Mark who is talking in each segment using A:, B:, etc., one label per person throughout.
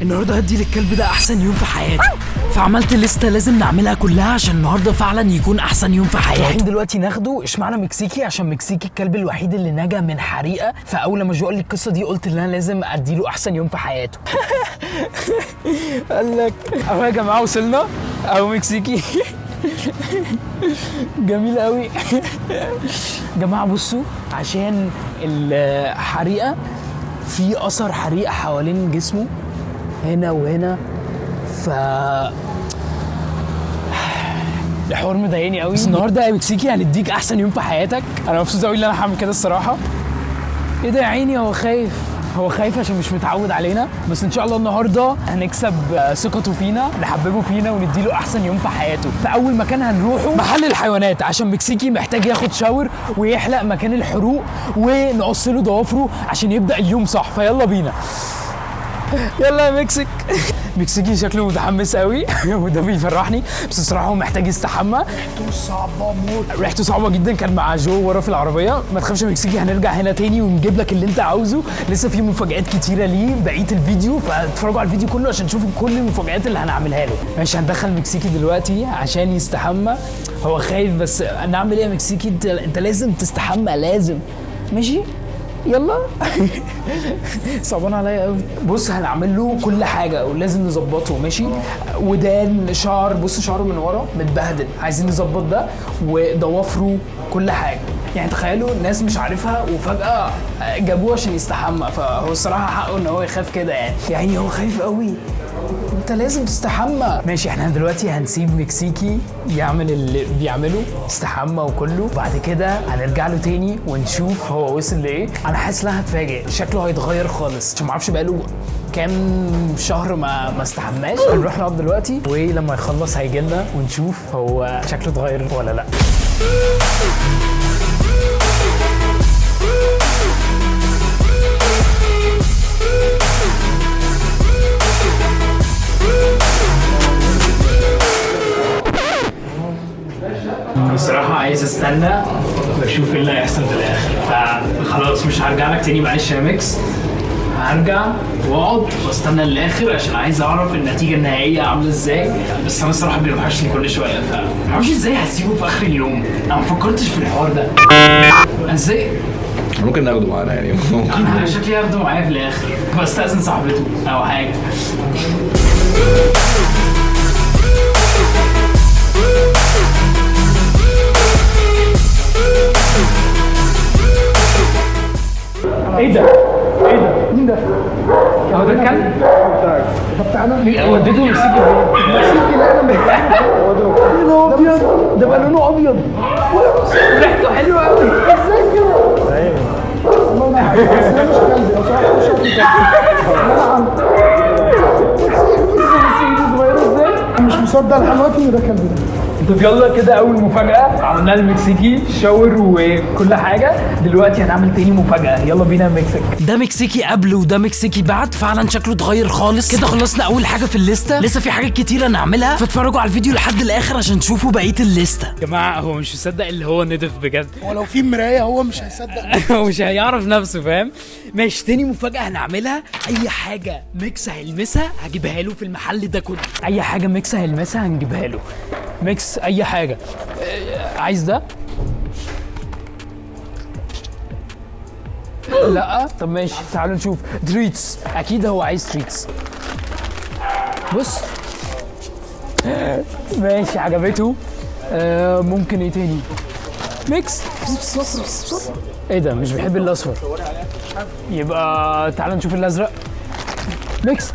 A: النهارده هدي للكلب ده احسن يوم في حياته، فعملت لستة لازم نعملها كلها عشان النهارده فعلا يكون احسن يوم في حياته. رايحين دلوقتي ناخده اشمعنى مكسيكي؟ عشان مكسيكي الكلب الوحيد اللي نجا من حريقه، فاول ما جو قال لي القصه دي قلت ان انا لازم ادي له احسن يوم في حياته. قال لك اهو يا جماعه وصلنا اهو مكسيكي. جميل قوي. جماعه بصوا عشان الحريقه في اثر حريقه حوالين جسمه هنا وهنا، ف الحوار مضايقني قوي. بس النهارده يا مكسيكي هنديك احسن يوم في حياتك. انا مبسوط قوي ان انا هعمل كده الصراحه. ايه ده يا عيني، هو خايف عشان مش متعود علينا، بس ان شاء الله النهارده هنكسب ثقته فينا، نحببه فينا ونديله احسن يوم في حياته. فاول مكان هنروحه محل الحيوانات عشان مكسيكي محتاج ياخد شاور ويحلق مكان الحروق ونقص له ضوافره عشان يبدا اليوم صح. فيلا بينا، يلا يا مكسيك. مكسيكي شكله متحمس قوي وده بيفرحني، بس الصراحه هو محتاج يستحمى. ريحته صعبه جدا. كان مع جو ورا في العربيه. ما تخافش يا مكسيكي، هنرجع هنا تاني ونجيب لك اللي انت عاوزه. لسه في مفاجآت كتيره ليه بقيه الفيديو، فاتفرجوا على الفيديو كله عشان تشوفوا كل المفاجآت اللي هنعملها له. ماشي، هندخل مكسيكي دلوقتي عشان يستحمى. هو خايف بس نعمل ايه يا مكسيكي؟ انت لازم تستحمى، لازم. ماشي يلا. صعبان عليا قوي. بص هنعمل له كل حاجه ولازم نظبطه. ماشي، ودان، شعر، بص شعره من ورا متبهدل، عايزين نظبط ده، وضوافره، كل حاجه. يعني تخيلوا الناس مش عارفها وفجاه جابوه عشان يستحمى، فهو الصراحه حقه ان هو يخاف كده. يعني هو خايف قوي، انت لازم تستحمى. ماشي، احنا دلوقتي هنسيب مكسيكي يعمل اللي بيعمله، يستحمى وكله. بعد كده هنرجع له تاني ونشوف هو وصل لايه. انا حاسس ان انا هتفاجئ، شكله هيتغير خالص عشان ما اعرفش بقاله كام شهر ما استحماش. هنروح نقعد دلوقتي ولما يخلص هيجي لنا ونشوف هو شكله اتغير ولا لا. بصراحة عايز استنى واشوف ايه اللي هيحصل في الاخر، فخلاص مش هرجع لك تاني. معلش يا ميكس، هرجع واقعد واستنى للاخر عشان عايز اعرف النتيجة النهائية عاملة ازاي. بس انا الصراحة بيوحشني كل شوية، فمعرفش ازاي هسيبه في اخر اليوم. انا مفكرتش في الحوار ده ازاي.
B: ممكن ناخده معانا يعني.
A: انا شكلي هاخده معايا في الاخر، بستأذن صاحبته او حاجة. ايه ده؟ مين ده؟ هو ده الكلب؟ طب تعالى وديته مكسيكي فين؟ مكسيكي لا انا ابيض، ده بقى لونه ابيض وريحته حلوه قوي. ازاي كده؟ ايوه والله انا عارف، بس ده مش كلبي، لو سمحت مش كلبي. مش مصدق لحد دلوقتي ان ده كلبي ده. طب يلا كده، اول مفاجأة عملناها لمكسيكي، شاور وكل حاجة. دلوقتي هنعمل تاني مفاجأة، يلا بينا يا مكسيك. ده مكسيكي قبل وده مكسيكي بعد، فعلا شكله اتغير خالص. كده خلصنا اول حاجة في الليستة، لسه في حاجات كتيرة نعملها، فاتفرجوا على الفيديو لحد الاخر عشان تشوفوا بقية الليستة. يا جماعة هو مش مصدق اللي هو ندف بجد.
C: هو لو في مراية هو مش هيصدق.
A: هو مش هيعرف نفسه، فاهم؟ ماشي، تاني مفاجأة هنعملها، اي حاجة ميكس هيلمسها هجيبها له في المحل ده كله. اي حاجة ميكس هيلمسها هنجيبها له. ميكس اي حاجه. عايز ده؟ لا؟ طب ماشي، تعالوا نشوف. تريتس، اكيد هو عايز تريتس. بص ماشي، عجبته. ممكن ايه تاني؟ ميكس. ايه ده؟ مش بيحب الاصفر، يبقى تعالوا نشوف الازرق. ميكس.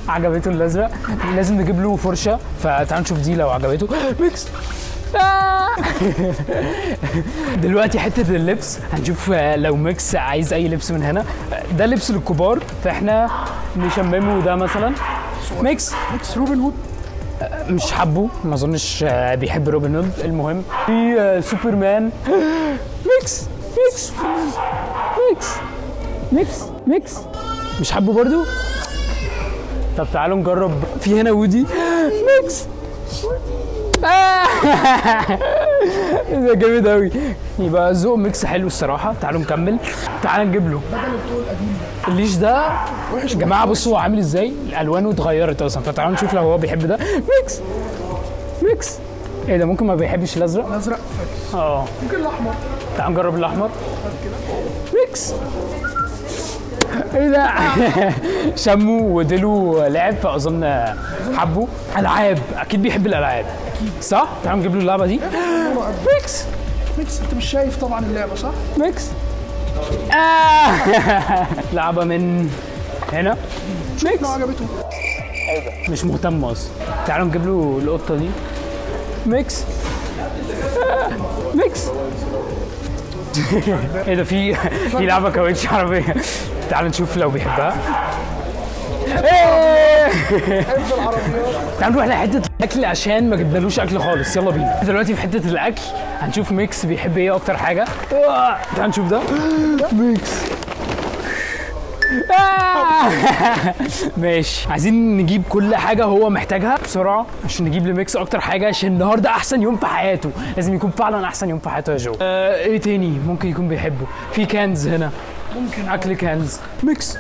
A: عجبته الازرق، لازم نجيب له فرشه، فتعال نشوف دي لو عجبته. ميكس. دلوقتي حته اللبس هنشوف لو ميكس عايز اي لبس من هنا. ده لبس للكبار فاحنا نشممه ده مثلا. ميكس
C: روبن هود
A: مش حبه، ما اظنش بيحب روبن هود. المهم في سوبرمان. ميكس مش حبه برضو. طب تعالوا نجرب، في هنا وودي. ميكس ده جامد قوي. يبقى ذوق ميكس حلو الصراحه. تعالوا نكمل. تعالوا نجيب له
C: بدل الطول القديم ده.
A: الليش ده. يا جماعه بصوا هو عامل ازاي، الوانه اتغيرت اصلا، فتعالوا نشوف لو هو بيحب ده. ميكس ميكس. ايه ده، ممكن ما بيحبش الازرق؟
C: الازرق فاكس.
A: اه
C: ممكن الاحمر.
A: تعال نجرب الاحمر. ميكس. ايه ده؟ شمه وديله لعب فاظن حبه. العاب اكيد بيحب الالعاب صح؟ تعال نجيب له اللعبه دي. ميكس
C: ميكس. انت مش شايف طبعا اللعبه صح؟
A: ميكس. لعبه من هنا. ميكس.
C: لو عجبته.
A: مش مهتم اصلا. تعالوا نجيب له القطه دي. ميكس. ميكس. ايه ده، في لعبه كاوتش عربيه. تعالوا نشوف لو بيحبها.
C: حفظ العربيات.
A: تعالوا نروح لحته الاكل عشان ما جبنالوش اكل خالص. يلا بينا دلوقتي في حته الاكل. هنشوف ميكس بيحب ايه اكتر حاجه. تعالوا نشوف ده. ميكس. ماشي، عايزين نجيب كل حاجه هو محتاجها بسرعه عشان نجيب لميكس اكتر حاجه، عشان النهارده احسن يوم في حياته. لازم يكون فعلا احسن يوم في حياته يا جو. ايه تاني ممكن يكون بيحبه؟ في كانز هنا، ممكن اكل كانز. ميكس.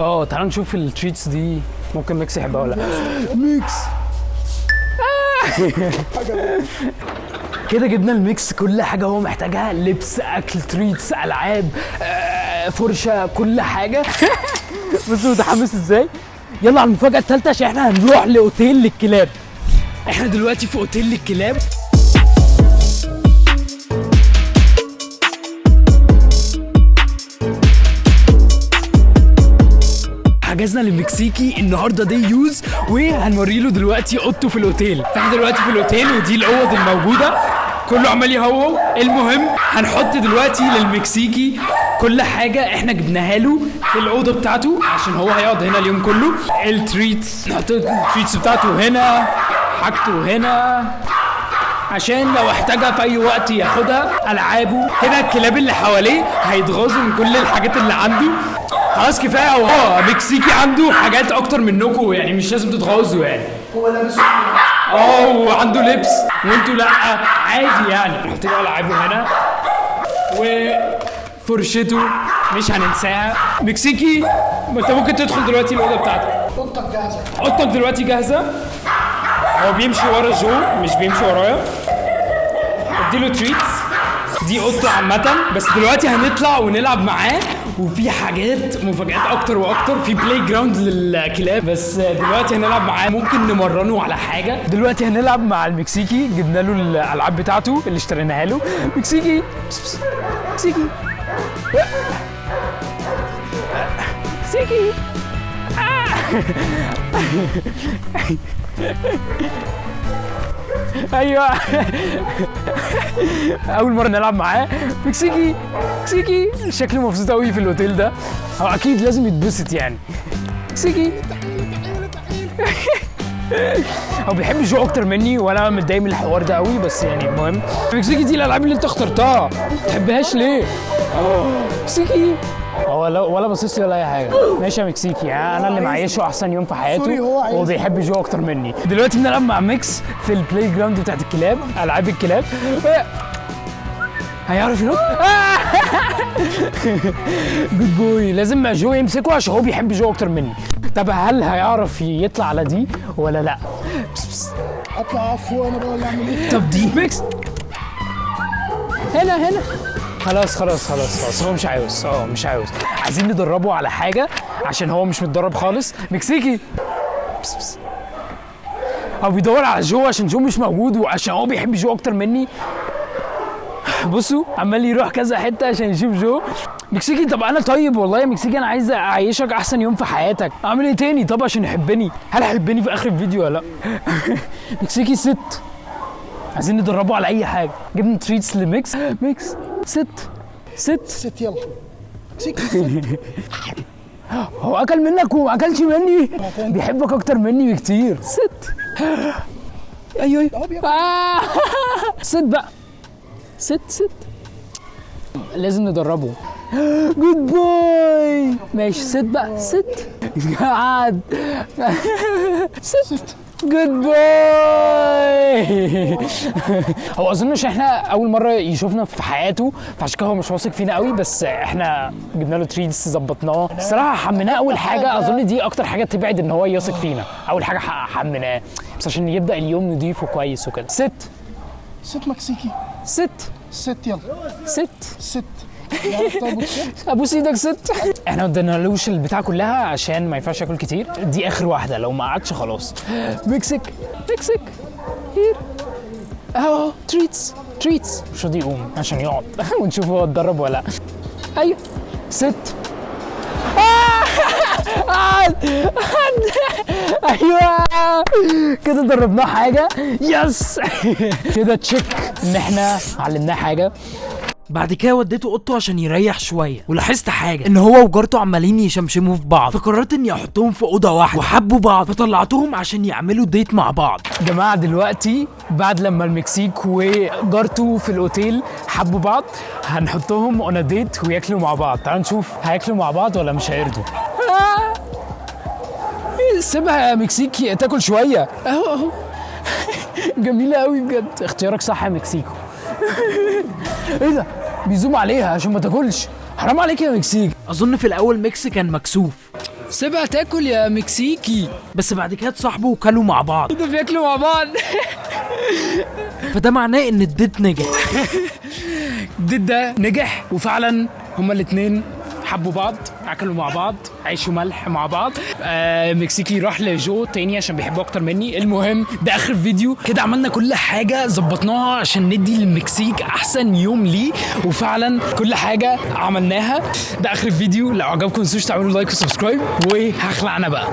A: تعالوا نشوف التريتس دي ممكن ميكس يحبها ولا لا. ميكس. كده جبنا الميكس كل حاجه هو محتاجها، لبس، اكل، تريتس، العاب، فرشه، كل حاجه. بصوا متحمس ازاي. يلا على المفاجاه الثالثه عشان احنا هنروح لاوتيل للكلاب. احنا دلوقتي في اوتيل للكلاب. حجزنا للمكسيكي النهارده دي يوز، وهنوري له دلوقتي اوضته في الاوتيل. فاحنا دلوقتي في الاوتيل ودي الاوض الموجوده، كله عمال يهوهو. المهم هنحط دلوقتي للمكسيكي كل حاجه احنا جبناها له في الاوضه بتاعته عشان هو هيقعد هنا اليوم كله. التريتس نحط التريتس بتاعته هنا، حاجته هنا عشان لو احتاجها في اي وقت ياخدها. العابه كده، الكلاب اللي حواليه هيتغاظوا من كل الحاجات اللي عنده. خلاص كفايه، هو مكسيكي عنده حاجات اكتر منكم يعني، مش لازم تتغاظوا يعني.
C: هو لابس
A: وعنده لبس وانتوا لا، عادي يعني. نحط له العابه هنا وفرشته مش هننساها. مكسيكي انت ممكن تدخل دلوقتي الاوضه بتاعتك.
C: اوضتك جاهزه.
A: اوضتك دلوقتي جاهزه. هو بيمشي ورا جو مش بيمشي ورايا. اديله تريتس. دي اوضته عامة، بس دلوقتي هنطلع ونلعب معاه وفي حاجات مفاجآت اكتر واكتر. في بلاي جراوند للكلاب، بس دلوقتي هنلعب معاه. ممكن نمرنه على حاجة. دلوقتي هنلعب مع المكسيكي، جبنا له الالعاب بتاعته اللي اشتريناها له. مكسيكي مكسيكي مكسيكي. ايوه. اول مره نلعب معاه. مكسيكي مكسيكي شكله مبسوط قوي في الاوتيل ده. هو اكيد لازم يتبسط يعني. مكسيكي. هو بيحب جو اكتر مني وانا متضايق من الحوار ده قوي، بس يعني المهم. مكسيكي دي الالعاب اللي انت اخترتها، ما تحبهاش ليه؟ مكسيكي. هو ولا باصص لي ولا اي حاجه. ماشي يا مكسيكي، انا اللي معيشه احسن يوم في حياته. هو بيحب جو اكتر مني. دلوقتي بنلعب مع ميكس في البلاي جراوند بتاعت الكلاب، العاب الكلاب. هيعرف ينط. جود بوي. لازم جو يمسكه عشان هو بيحب جو اكتر مني. طب هل هيعرف يطلع على دي ولا لا؟
C: اطلع عفو انا بقى ولا اعمل ايه؟
A: طب دي ميكس هنا خلاص هو مش عاوز. عايزين ندربه على حاجه عشان هو مش متدرب خالص. مكسيكي. هو بيدور على جو عشان جو مش موجود وعشان هو بيحب جو اكتر مني. بصوا عمال يروح كذا حته عشان يشوف جو. مكسيكي طب انا طيب والله يا مكسيكي، انا عايز اعيشك احسن يوم في حياتك. اعمل ايه تاني طب عشان يحبني؟ هل هيحبني في اخر الفيديو ولا لا؟ مكسيكي ست. عايزين ندربه على اي حاجه. جبنا تريتس لميكس. ميكس ست
C: يلا. مكسيكي.
A: هو اكل منك وما اكلش مني. بيحبك اكتر مني بكتير. ست. ايوه ست بقى. ست لازم ندربه. جود بوي. ماشي ست بقى، ست. قعد. ست. جود بوي. هو اظن عشان احنا اول مره يشوفنا في حياته فعشان كده هو مش واثق فينا قوي، بس احنا جبنا له تريتس ظبطناه الصراحه، حميناه اول حاجه. اظن دي اكتر حاجه تبعد ان هو يثق فينا. اول حاجه حميناه بس عشان يبدا اليوم نضيف وكويس وكده. ست
C: مكسيكي.
A: ست
C: يلا.
A: ست
C: طيب
A: ابوس ايدك ست. احنا ما ادينالوش البتاع كلها عشان ما ينفعش ياكل كتير، دي اخر واحده، لو ما قعدش خلاص. مكسيك هير اهو. تريتس مش راضي يقوم عشان يقعد ونشوف هو اتدرب ولا لا. ايوه ست. ايوه كده دربناه حاجه. يس كده تشيك ان احنا علمناه حاجه.
D: بعد كده وديته اوضته عشان يريح شويه، ولاحظت حاجه ان هو وجارته عمالين يشمشموا في بعض، فقررت اني احطهم في اوضه واحده وحبوا بعض، فطلعتهم عشان يعملوا ديت مع بعض.
A: جماعه دلوقتي بعد لما المكسيك وجارته في الاوتيل حبوا بعض هنحطهم اون ديت وياكلوا مع بعض. تعالوا نشوف هياكلوا مع بعض ولا مش هيرضوا. سيبها يا مكسيكي تاكل شويه. اهو جميله قوي بجد. اختيارك صح يا مكسيكو. ايه ده بيزوم عليها عشان ما تاكلش، حرام عليك يا مكسيك.
D: اظن في الاول ميكس كان مكسوف،
A: سيبها تاكل يا مكسيكي.
D: بس بعد كده اتصاحبوا وكلوا مع بعض.
A: ده بياكلوا مع بعض.
D: فده معناه ان الديت نجح.
A: الديت ده نجح وفعلا هما الاتنين حبوا بعض، اكلوا مع بعض، عيشوا ملح مع بعض. مكسيكي راح لجو تاني عشان بيحبه اكتر مني. المهم ده اخر فيديو كده، عملنا كل حاجه ظبطناها عشان ندي للمكسيك احسن يوم ليه، وفعلا كل حاجه عملناها. ده اخر فيديو، لو عجبكم متنسوش تعملوا لايك وسبسكرايب، وهخلع انا بقى.